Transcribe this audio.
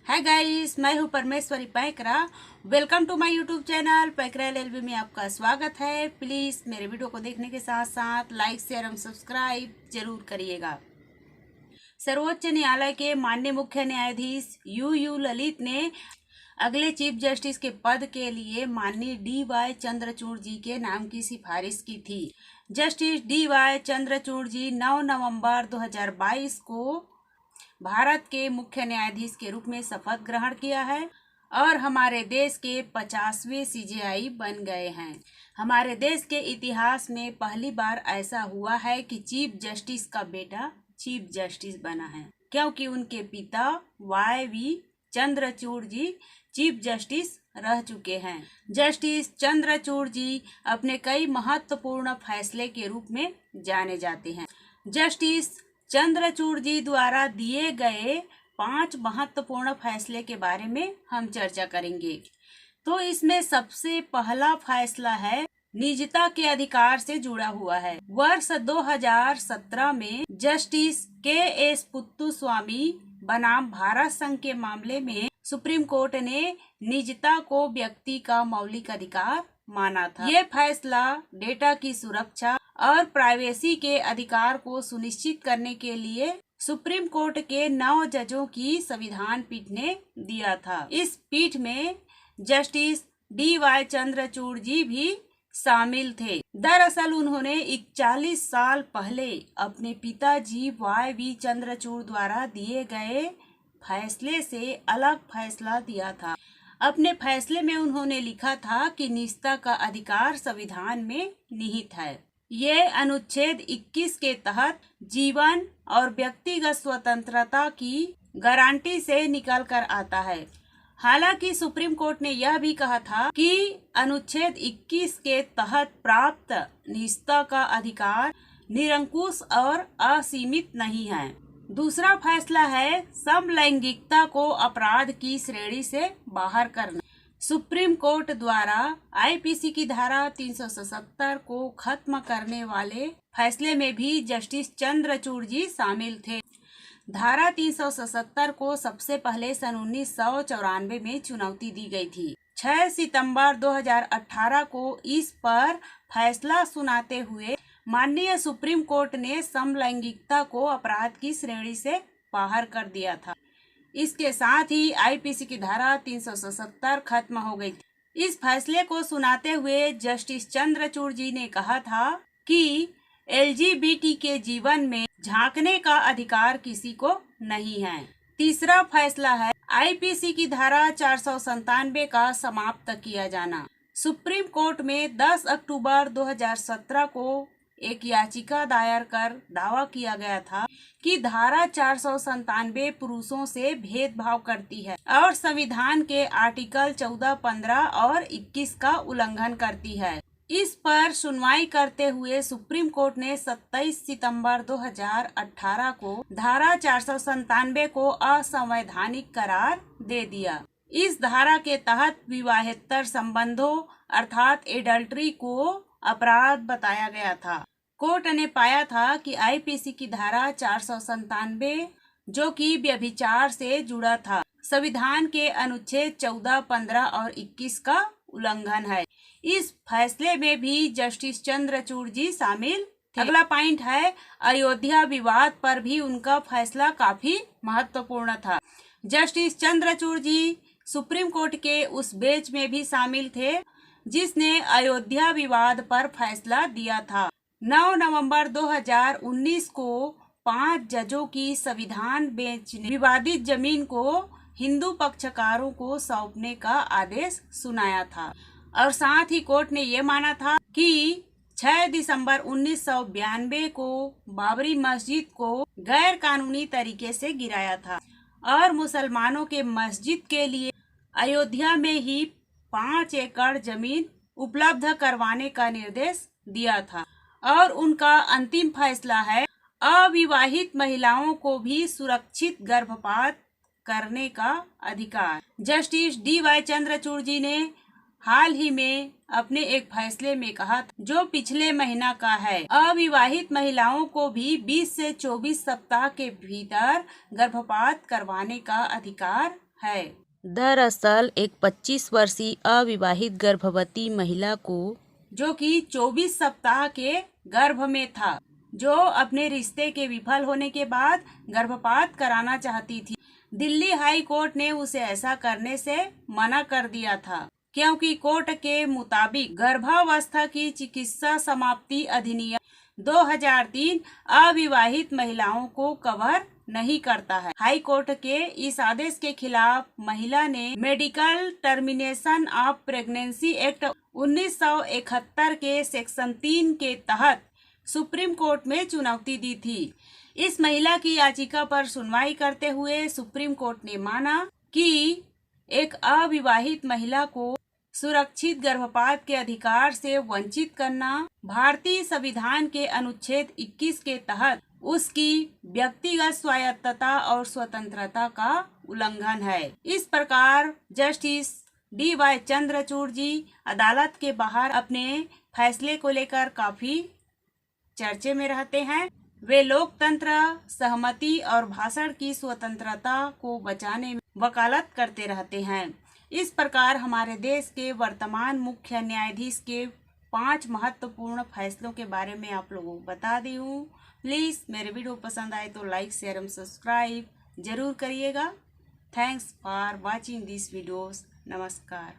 हाय guys, मैं हूं Parmeshwari Paikra. Welcome to my YouTube channel Paikra LLB में आपका स्वागत है। प्लीज़ मेरे वीडियो को देखने के साथ साथ लाइक शेयर एवं सब्सक्राइब जरूर करिएगा। सर्वोच्च न्यायालय के माननीय मुख्य न्यायाधीश यू ललित ने अगले चीफ जस्टिस के पद के लिए माननीय DY चंद्रचूड़ जी के नाम की सिफारिश की थी। जस्टिस DY चंद्रचूड़ जी 9 नवंबर 2022 को भारत के मुख्य न्यायाधीश के रूप में शपथ ग्रहण किया है और हमारे देश के 50वें CJI बन गए हैं। हमारे देश के इतिहास में पहली बार ऐसा हुआ है कि चीफ जस्टिस का बेटा चीफ जस्टिस बना है, क्योंकि उनके पिता YV चंद्रचूड़ जी चीफ जस्टिस रह चुके हैं। जस्टिस चंद्रचूड़ जी अपने कई महत्वपूर्ण फैसले के रूप में जाने जाते हैं। जस्टिस चंद्रचूड़ जी द्वारा दिए गए 5 महत्वपूर्ण फैसले के बारे में हम चर्चा करेंगे। तो इसमें सबसे पहला फैसला है निजता के अधिकार से जुड़ा हुआ है। वर्ष 2017 में जस्टिस KS पुत्तुस्वामी बनाम भारत संघ के मामले में सुप्रीम कोर्ट ने निजता को व्यक्ति का मौलिक अधिकार माना था। ये फैसला डेटा की सुरक्षा और प्राइवेसी के अधिकार को सुनिश्चित करने के लिए सुप्रीम कोर्ट के 9 जजों की संविधान पीठ ने दिया था। इस पीठ में जस्टिस DY चंद्रचूड़ जी भी शामिल थे। दरअसल उन्होंने 41 साल पहले अपने पिताजी YV चंद्रचूड़ द्वारा दिए गए फैसले से अलग फैसला दिया था। अपने फैसले में उन्होंने लिखा था कि निजता का अधिकार संविधान में निहित है। ये अनुच्छेद 21 के तहत जीवन और व्यक्तिगत स्वतंत्रता की गारंटी से निकल कर आता है। हालांकि सुप्रीम कोर्ट ने यह भी कहा था कि अनुच्छेद 21 के तहत प्राप्त निजता का अधिकार निरंकुश और असीमित नहीं है। दूसरा फैसला है समलैंगिकता को अपराध की श्रेणी से बाहर करना। सुप्रीम कोर्ट द्वारा IPC की धारा 377 को खत्म करने वाले फैसले में भी जस्टिस चंद्रचूड़ जी शामिल थे। धारा 377 को सबसे पहले सन 1994 में चुनौती दी गई थी। 6 सितंबर 2018 को इस पर फैसला सुनाते हुए माननीय सुप्रीम कोर्ट ने समलैंगिकता को अपराध की श्रेणी से बाहर कर दिया था। इसके साथ ही IPC की धारा 377 खत्म हो गई थी। इस फैसले को सुनाते हुए जस्टिस चंद्रचूड़ जी ने कहा था कि LGBT के जीवन में झांकने का अधिकार किसी को नहीं है। तीसरा फैसला है IPC की धारा 497 का समाप्त किया जाना। सुप्रीम कोर्ट में 10 अक्टूबर 2017 को एक याचिका दायर कर दावा किया गया था कि धारा 497 पुरुषों से भेदभाव करती है और संविधान के आर्टिकल 14, 15 और 21 का उल्लंघन करती है। इस पर सुनवाई करते हुए सुप्रीम कोर्ट ने 27 सितंबर 2018 को धारा 497 को असंवैधानिक करार दे दिया। इस धारा के तहत विवाहेतर संबंधों अर्थात एडल्ट्री को अपराध बताया गया था। कोर्ट ने पाया था कि IPC की धारा 497 जो कि व्यभिचार से जुड़ा था, संविधान के अनुच्छेद 14, 15 और 21 का उल्लंघन है। इस फैसले में भी जस्टिस चंद्रचूड़ जी शामिल थे। अगला पॉइंट है अयोध्या विवाद पर भी उनका फैसला काफी महत्वपूर्ण था। जस्टिस चंद्रचूड़ जी सुप्रीम कोर्ट के उस बेंच में भी शामिल थे जिसने अयोध्या विवाद पर फैसला दिया था। 9 नवंबर 2019 को 5 जजों की संविधान बेंच ने विवादित जमीन को हिंदू पक्षकारों को सौंपने का आदेश सुनाया था और साथ ही कोर्ट ने ये माना था कि 6 दिसंबर 1992 को बाबरी मस्जिद को गैर कानूनी तरीके से गिराया था और मुसलमानों के मस्जिद के लिए अयोध्या में ही 5 एकड़ जमीन उपलब्ध करवाने का निर्देश दिया था। और उनका अंतिम फैसला है अविवाहित महिलाओं को भी सुरक्षित गर्भपात करने का अधिकार। जस्टिस DY चंद्रचूड़ जी ने हाल ही में अपने एक फैसले में कहा था, जो पिछले महीना का है, अविवाहित महिलाओं को भी 20 से 24 सप्ताह के भीतर गर्भपात करवाने का अधिकार है। दरअसल एक 25 वर्षीय अविवाहित गर्भवती महिला को, जो कि 24 सप्ताह के गर्भ में था, जो अपने रिश्ते के विफल होने के बाद गर्भपात कराना चाहती थी, दिल्ली हाई कोर्ट ने उसे ऐसा करने से मना कर दिया था, क्योंकि कोर्ट के मुताबिक गर्भावस्था की चिकित्सा समाप्ति अधिनियम 2003 अविवाहित महिलाओं को कवर नहीं करता है। हाई कोर्ट के इस आदेश के खिलाफ महिला ने medical termination of pregnancy act 1971 के सेक्शन 3 के तहत सुप्रीम कोर्ट में चुनौती दी थी। इस महिला की याचिका पर सुनवाई करते हुए सुप्रीम कोर्ट ने माना कि एक अविवाहित महिला को सुरक्षित गर्भपात के अधिकार से वंचित करना भारतीय संविधान के अनुच्छेद 21 के तहत उसकी व्यक्तिगत स्वायत्तता और स्वतंत्रता का उल्लंघन है। इस प्रकार जस्टिस D.Y. चंद्रचूड़ जी अदालत के बाहर अपने फैसले को लेकर काफी चर्चे में रहते हैं। वे लोकतंत्र, सहमति और भाषण की स्वतंत्रता को बचाने में वकालत करते रहते हैं। इस प्रकार हमारे देश के वर्तमान मुख्य न्यायाधीश के 5 महत्वपूर्ण फैसलों के बारे में आप लोगों को बता दी हूँ। प्लीज़ मेरे वीडियो पसंद आए तो लाइक, शेयर एवं सब्सक्राइब जरूर करिएगा। Thanks for watching this videos. नमस्कार।